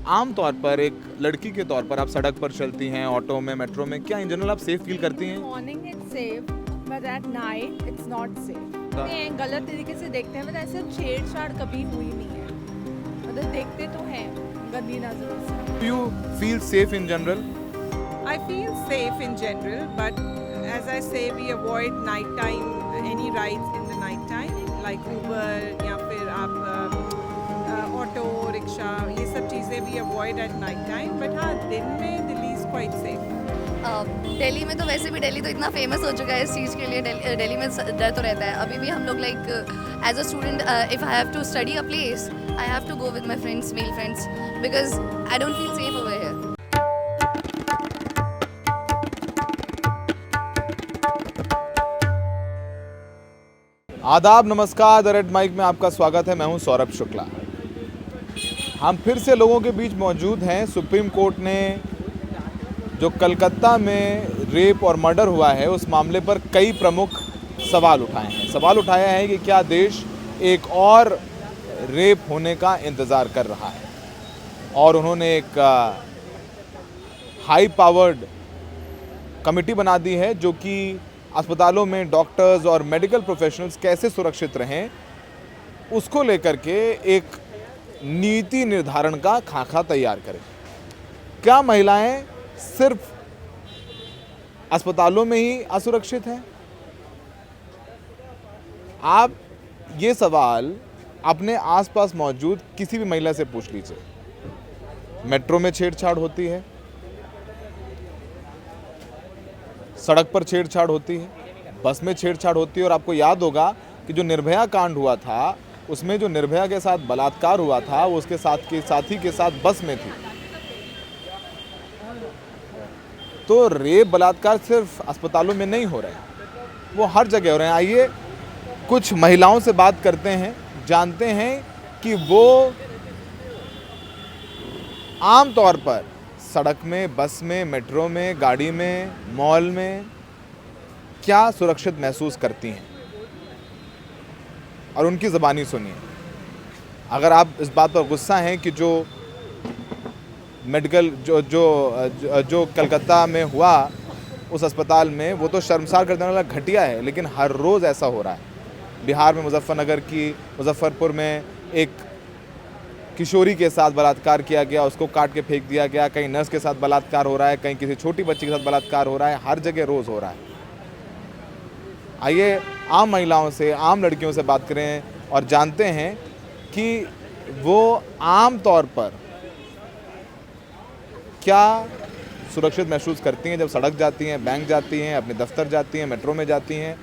आम तौर पर एक लड़की के तौर पर आप सड़क पर चलती हैं, ऑटो में, मेट्रो में, क्या इन जनरल आप सेफ फील करती हैं? Morning it's safe but at night it's not safe. ये गलत तरीके से देखते हैं, मतलब ऐसे छेड़छाड़ कभी हुई नहीं है, मतलब देखते तो हैं गंदी नजरों से। Do you feel safe in general? I feel safe in general, but as I say, we avoid nighttime, any rides in the nighttime, like Uber या फिर आप ऑटो रिक्शा, ये सब चीज़ें भी avoid at night time. But हाँ, दिन में Delhi is quite safe. Delhi में तो वैसे भी दिल्ली तो इतना फेमस हो चुका है इस चीज़ के लिए। दिल्ली में डर तो रहता है अभी भी। हम लोग like as a student if I have to study a place I have to go with my friends, male friends, because I don't feel safe over here. आदाब, नमस्कार। द रेड माइक में आपका स्वागत है। मैं हूं सौरभ शुक्ला। हम फिर से लोगों के बीच मौजूद हैं। सुप्रीम कोर्ट ने जो कलकत्ता में रेप और मर्डर हुआ है उस मामले पर कई प्रमुख सवाल उठाए हैं। सवाल उठाया है कि क्या देश एक और रेप होने का इंतज़ार कर रहा है, और उन्होंने एक हाई पावर्ड कमेटी बना दी है जो कि अस्पतालों में डॉक्टर्स और मेडिकल प्रोफेशनल्स कैसे सुरक्षित रहें उसको लेकर के एक नीति निर्धारण का खाका तैयार करें। क्या महिलाएं सिर्फ अस्पतालों में ही असुरक्षित हैं? आप ये सवाल अपने आसपास मौजूद किसी भी महिला से पूछ लीजिए। मेट्रो में छेड़छाड़ होती है, सड़क पर छेड़छाड़ होती है, बस में छेड़छाड़ होती है। और आपको याद होगा कि जो निर्भया कांड हुआ था उसमें जो निर्भया के साथ बलात्कार हुआ था वो उसके साथी के साथ बस में थी। तो रेप बलात्कार सिर्फ अस्पतालों में नहीं हो रहे हैं, वो हर जगह हो रहे हैं। आइए कुछ महिलाओं से बात करते हैं, जानते हैं कि वो आम तौर पर सड़क में, बस में, मेट्रो में, गाड़ी में, मॉल में क्या सुरक्षित महसूस करती हैं, और उनकी ज़बानी सुनिए। अगर आप इस बात पर गुस्सा हैं कि जो मेडिकल जो कलकत्ता में हुआ उस अस्पताल में, वो तो शर्मसार कर देने वाला घटिया है, लेकिन हर रोज़ ऐसा हो रहा है। बिहार में मुजफ्फरपुर में एक किशोरी के साथ बलात्कार किया गया, उसको काट के फेंक दिया गया। कहीं नर्स के साथ बलात्कार हो रहा है, कहीं किसी छोटी बच्ची के साथ बलात्कार हो रहा है। हर जगह रोज़ हो रहा है। आइए आम महिलाओं से, आम लड़कियों से बात करें और जानते हैं कि वो आम तौर पर क्या सुरक्षित महसूस करती हैं जब सड़क जाती हैं, बैंक जाती हैं, अपने दफ्तर जाती हैं, मेट्रो में जाती हैं,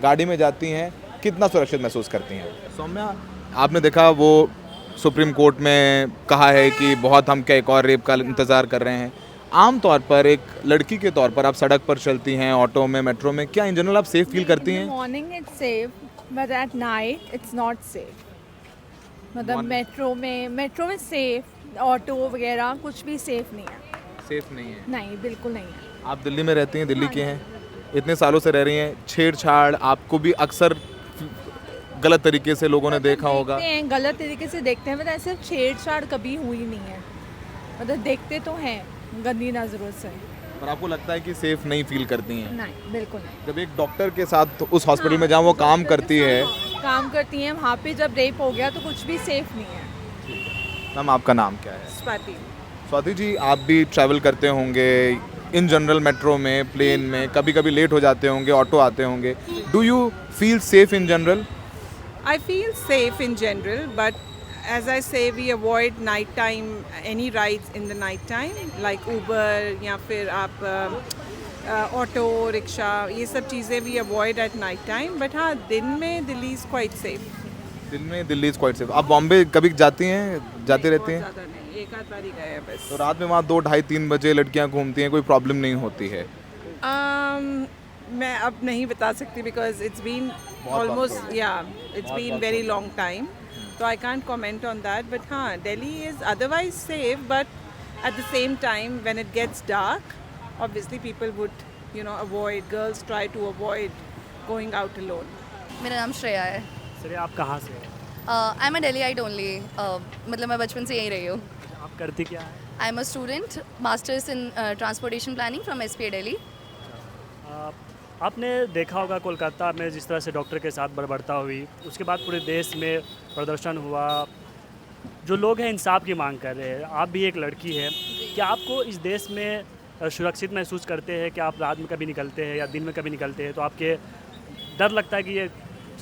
गाड़ी में जाती हैं, कितना सुरक्षित महसूस करती हैं। सौम्या, आपने देखा वो सुप्रीम कोर्ट में कहा है कि बहुत हम क्या एक और रेप का इंतज़ार कर रहे हैं। आम तौर पर एक लड़की के तौर पर आप सड़क पर चलती हैं, ऑटो में, मेट्रो में, क्या इन जनरल आप सेफ फील करती हैं? Morning it's safe but at night it's not safe. मतलब मेट्रो में सेफ, ऑटो वगैरह कुछ भी सेफ नहीं है। सेफ नहीं है? नहीं, बिल्कुल नहीं है। आप दिल्ली में रहती हैं, दिल्ली के हैं, इतने सालों से रह रही हैं। छेड़छाड़ आपको भी अक्सर गलत तरीके से लोगों ने देखा होगा। गलत तरीके से देखते हैं, मतलब ऐसे छेड़छाड़ कभी हुई नहीं है, मतलब देखते तो हैं गंदी नजरों से। पर आपको लगता है कि सेफ नहीं फील करती हैं? नहीं, बिल्कुल नहीं। जब एक डॉक्टर के साथ उस हॉस्पिटल में जहाँ वो काम करती है, वहाँ पे जब रेप हो गया तो कुछ भी सेफ नहीं है। मैम आपका नाम क्या है? स्वाति। स्वाति जी, आप भी ट्रैवल करते होंगे इन जनरल, मेट्रो में, प्लेन में, कभी कभी लेट हो जाते होंगे, ऑटो आते होंगे। Do you feel safe in general? I feel safe in general, but as I say, we avoid nighttime, any rides in the night time, like Uber या फिर आप ऑटो रिक्शा, ये सब चीज़ें भी avoid at night time. But हाँ, दिन में दिल्ली इज़ क्वाइट सेफ। दिन में दिल्ली इज़ क्वाइट सेफ। आप बॉम्बे कभी जाती हैं, जाती रहती हैं? ज़्यादा नहीं, एक आध बार ही गए हैं बस। तो रात में वहाँ 2, ढाई, 3 बजे लड़कियाँ घूमती हैं, कोई प्रॉब्लम नहीं होती है? मैं अब नहीं बता सकती because it's been almost it's been very long time, तो I can't comment on that. But हाँ, Delhi is otherwise safe, but at the same time when it gets dark obviously people would avoid, girls try to avoid going out alone. मेरा नाम श्रेया है। श्रेया, आप कहाँ से हैं? आई am a दिल्लीite only, मतलब मैं बचपन से यहीं रही हूँ। आप करती क्या है? आई am a student masters in transportation planning from SPA Delhi. आपने देखा होगा कोलकाता में जिस तरह से डॉक्टर के साथ बर्बरता हुई, उसके बाद पूरे देश में प्रदर्शन हुआ, जो लोग हैं इंसाफ की मांग कर रहे हैं। आप भी एक लड़की है, क्या आपको इस देश में सुरक्षित महसूस करते हैं कि आप रात में कभी निकलते हैं या दिन में कभी निकलते हैं तो आपके डर लगता है कि ये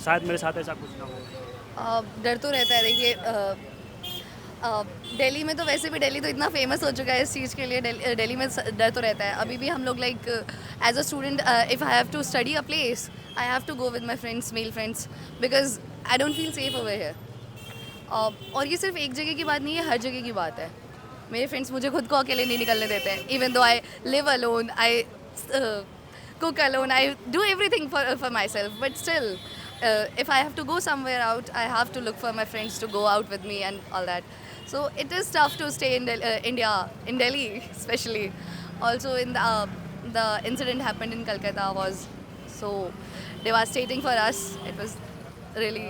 शायद मेरे साथ ऐसा कुछ ना हो? डर तो रहता है। देखिए दिल्ली में तो वैसे भी दिल्ली तो इतना फेमस हो चुका है इस चीज़ के लिए, दिल्ली में डर तो रहता है। अभी भी हम लोग like as a student if I have to study a place I have to go with my friends, male friends, because I don't feel safe over here. और ये सिर्फ एक जगह की बात नहीं है, हर जगह की बात है। मेरे फ्रेंड्स मुझे खुद को अकेले नहीं निकलने देते हैं, even though I live alone, I cook alone, I do everything for myself, but still if I have to go somewhere out I have to look for my friends to go out with me and all that. So it is tough to stay in India, in Delhi especially. Also in the incident happened in Calcutta was so devastating for us. It was really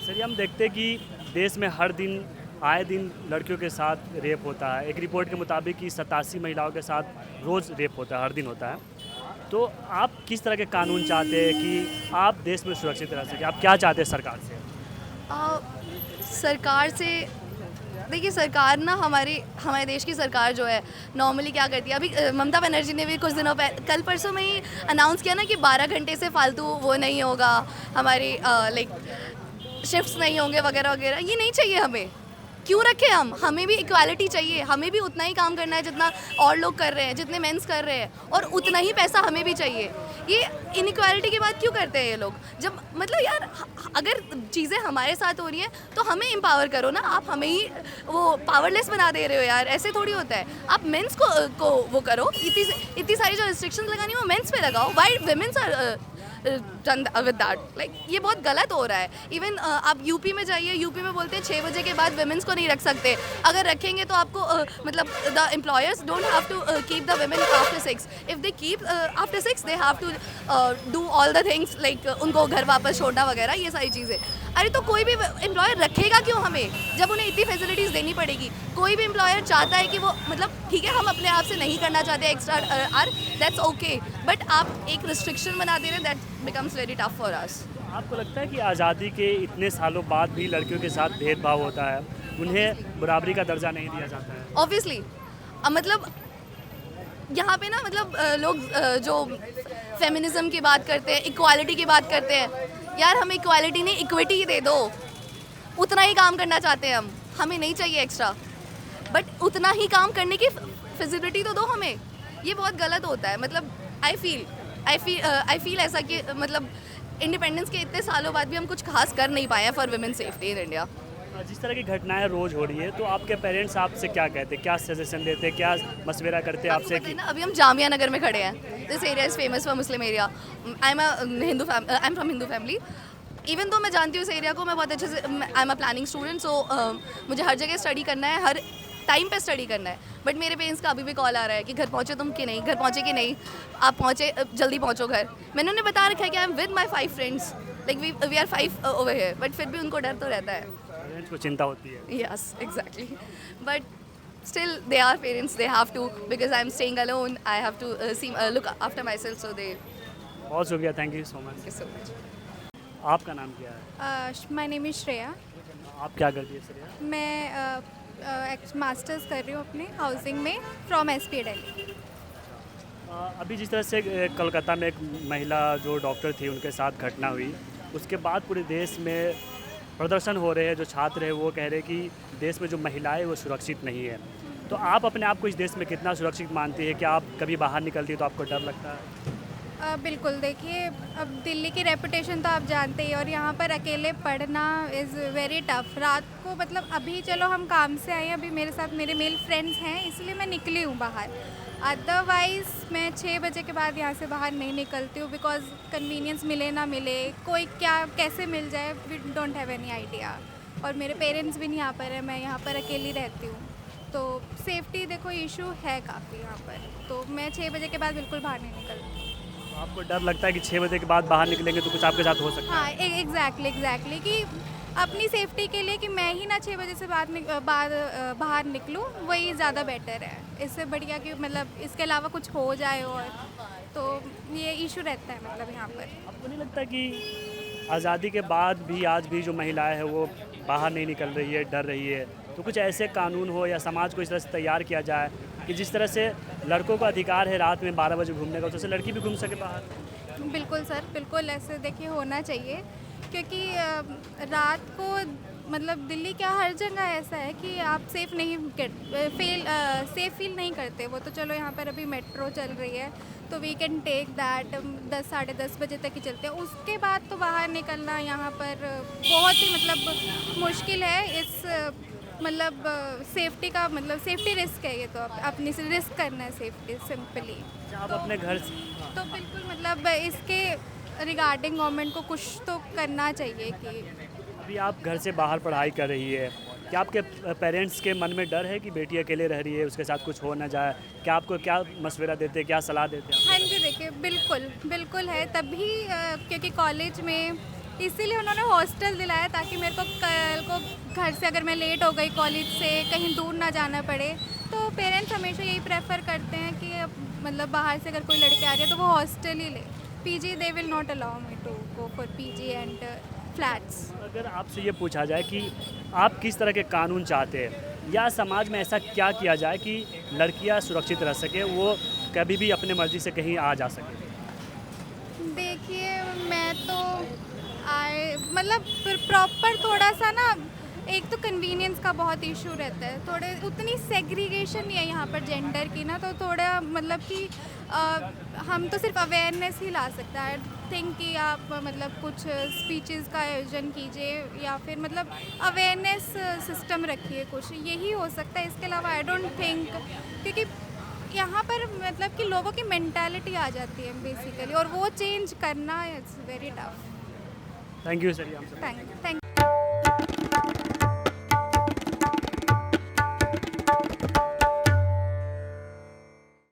sir, हम देखते हैं कि देश में हर दिन आए दिन लड़कियों के साथ रेप होता है। एक रिपोर्ट के मुताबिक कि 87 महिलाओं के साथ रोज़ रेप होता है, हर दिन होता है। तो आप किस तरह के कानून चाहते हैं कि आप देश में सुरक्षित रह सकें? आप क्या चाहते हैं सरकार से? सरकार से देखिए, सरकार ना हमारे देश की सरकार जो है नॉर्मली क्या करती है, अभी ममता बनर्जी ने भी कुछ दिनों पहले कल परसों में ही अनाउंस किया ना कि 12 घंटे से फालतू वो नहीं होगा, हमारी लाइक शिफ्ट्स नहीं होंगे वगैरह वगैरह। ये नहीं चाहिए हमें। क्यों रखें हम? हमें भी इक्वालिटी चाहिए, हमें भी उतना ही काम करना है जितना और लोग कर रहे हैं, जितने मेंस कर रहे हैं, और उतना ही पैसा हमें भी चाहिए। ये इनइक्वालिटी की बात क्यों करते हैं ये लोग? जब मतलब यार अगर चीज़ें हमारे साथ हो रही हैं तो हमें एम्पावर करो ना, आप हमें ही वो पावरलेस बना दे रहे हो यार, ऐसे थोड़ी होता है। आप मेंस को वो करो, इतनी सारी जो रिस्ट्रिक्शंस लगानी है वो मेंस पे लगाओ, why women's are done with that. Like ये बहुत गलत हो रहा है। इवन आप यूपी में जाइए, यूपी में बोलते हैं 6 बजे के बाद वुमेन्स को नहीं रख सकते, अगर रखेंगे तो आपको मतलब the employers don't have to keep the women after 6, if they keep after 6 they have to do all the things like उनको घर वापस छोड़ना वगैरह, ये सारी चीज़ें। अरे तो कोई भी एम्प्लॉयर रखेगा क्यों हमें, जब उन्हें इतनी फैसिलिटीज़ देनी पड़ेगी? कोई भी एम्प्लॉयर चाहता है कि वो मतलब ठीक है हम अपने आप से नहीं करना चाहते extra are, that's okay, but आप एक रिस्ट्रिक्शन बना दे रहे हैं, that becomes very tough for us. आपको लगता है कि आज़ादी के इतने सालों बाद भी लड़कियों के साथ भेदभाव होता है, उन्हें बराबरी का दर्जा नहीं दिया जाता है? ऑब्वियसली मतलब यहाँ पे ना मतलब लोग जो फेमिनिज्म की बात करते हैं, इक्वालिटी की बात करते हैं, यार हमें इक्वालिटी नहीं इक्विटी ही दे दो। उतना ही काम करना चाहते हैं हम, हमें नहीं चाहिए एक्स्ट्रा, बट उतना ही काम करने की फिजिबिलिटी तो दो हमें। ये बहुत गलत होता है। मतलब आई फील ऐसा कि मतलब इंडिपेंडेंस के इतने सालों बाद भी हम कुछ खास कर नहीं पाए हैं for women safety in India. जिस तरह की घटनाएं रोज़ हो रही है तो आपके पेरेंट्स आपसे क्या कहते हैं, क्या सजेशन देते हैं, क्या मशवरा करते हैं आपसे? कि ना अभी हम जामिया नगर में खड़े हैं, this area is famous for Muslim area, I am from Hindu family. Even तो मैं जानती हूँ इस एरिया को, मैं बहुत अच्छे से, I am a planning student, so मुझे हर जगह स्टडी करना है, हर टाइम पे स्टडी करना है। बट मेरे पेरेंट्स का अभी भी कॉल आ रहा है कि घर पहुँचे तुम कि नहीं, घर पहुँचे कि नहीं, आप पहुँचे जल्दी पहुँचो घर। मैंने उन्हें बता रखा है कि I am with my 5 friends, like we are 5 over here, but फिर भी उनको डर तो रहता है। पेरेंट्स को चिंता होती है। Yes, exactly. But still, they are parents. They have to, because I'm staying alone. I have to look after myself. So they. बहुत शुक्रिया, thank you so much. Thank you so much. आपका नाम क्या है? My name is Shreya. आप क्या करती है श्रेया? मैं मास्टर्स कर रही हूँ अपने हाउसिंग में फ्रॉम SPA दिल्ली। अभी जिस तरह से कोलकाता में एक महिला जो डॉक्टर थी उनके साथ घटना हुई, उसके बाद पूरे देश में प्रदर्शन हो रहे हैं। जो छात्र हैं वो कह रहे हैं कि देश में जो महिलाएं वो सुरक्षित नहीं है। तो आप अपने आप को इस देश में कितना सुरक्षित मानती है? क्या आप कभी बाहर निकलती है तो आपको डर लगता है? बिल्कुल, देखिए अब दिल्ली की रेपुटेशन तो आप जानते ही, और यहाँ पर अकेले पढ़ना इज़ वेरी टफ। रात को मतलब अभी चलो हम काम से आए हैं, अभी मेरे साथ मेरे मेल फ्रेंड्स हैं इसलिए मैं निकली हूँ बाहर, अदरवाइज़ मैं 6 बजे के बाद यहाँ से बाहर नहीं निकलती हूँ, बिकॉज कन्वीनियंस मिले ना मिले, कोई क्या कैसे मिल जाए, we don't have any idea. और मेरे पेरेंट्स भी नहीं यहाँ पर है, मैं यहाँ पर अकेली रहती हूँ, तो सेफ्टी देखो इशू है काफ़ी यहाँ पर, तो मैं 6 बजे के बाद बिल्कुल बाहर नहीं निकलती। आपको डर लगता है कि 6 बजे के बाद बाहर निकलेंगे तो कुछ आपके साथ हो सकता है? हाँ एग्जैक्टली कि अपनी सेफ्टी के लिए कि मैं ही ना 6 बजे से बाहर निकलूँ, वही ज़्यादा बेटर है। इससे बढ़िया कि मतलब इसके अलावा कुछ हो जाए, और तो ये इशू रहता है मतलब यहाँ पर। आपको नहीं लगता कि आज़ादी के बाद भी आज भी जो महिलाएं हैं वो बाहर नहीं निकल रही है, डर रही है? तो कुछ ऐसे कानून हो या समाज को इस तरह से तैयार किया जाए कि जिस तरह से लड़कों का अधिकार है रात में 12 बजे घूमने का, उस तरह से लड़की भी घूम सके बाहर। बिल्कुल सर, बिल्कुल ऐसे देखिए होना चाहिए, क्योंकि रात को मतलब दिल्ली क्या हर जगह ऐसा है कि आप सेफ़ नहीं सेफ़ फील नहीं करते। वो तो चलो यहाँ पर अभी मेट्रो चल रही है तो वी कैन टेक दैट 10 साढ़े 10 बजे तक ही चलते हैं। उसके बाद तो बाहर निकलना यहाँ पर बहुत ही मतलब मुश्किल है। इस मतलब सेफ्टी का मतलब सेफ्टी रिस्क है ये, तो अपनी से रिस्क करना है सेफ्टी सिंपली। आप अपने घर से तो बिल्कुल मतलब इसके रिगार्डिंग गवर्नमेंट को कुछ तो करना चाहिए कि अभी आप घर से बाहर पढ़ाई कर रही है, क्या आपके पेरेंट्स के मन में डर है कि बेटी अकेले रह रही है, उसके साथ कुछ हो ना जाए? क्या आपको क्या मशवरा देते हैं, क्या सलाह देते हैं? हाँ जी, देखिए बिल्कुल है। तभी क्योंकि कॉलेज में इसीलिए उन्होंने हॉस्टल दिलाया ताकि मेरे को कल को घर से अगर मैं लेट हो गई कॉलेज से कहीं दूर ना जाना पड़े। तो पेरेंट्स हमेशा यही प्रेफर करते हैं कि मतलब बाहर से अगर कोई लड़की आ रही है तो वो हॉस्टल ही ले। PG they will not allow me to go for PG and flats. अगर आपसे ये पूछा जाए कि आप किस तरह के कानून चाहते हैं या समाज में ऐसा क्या किया जाए कि लड़कियां सुरक्षित रह सके, वो कभी भी अपने मर्जी से कहीं आ जा सके? देखिए मैं तो मतलब प्रॉपर थोड़ा सा ना, एक तो कन्वीनियंस का बहुत इशू रहता है, थोड़े उतनी सेग्रीगेशन नहीं है यहाँ पर जेंडर की ना, तो थोड़ा मतलब कि हम तो सिर्फ अवेयरनेस ही ला सकते हैं। आई थिंक कि आप मतलब कुछ स्पीचेस का आयोजन कीजिए या फिर मतलब अवेयरनेस सिस्टम रखिए, कुछ यही हो सकता है। इसके अलावा आई डोंट थिंक, क्योंकि यहाँ पर मतलब कि लोगों की मेंटालिटी आ जाती है बेसिकली, और वो चेंज करना it's very tough. Thank you sir. Thank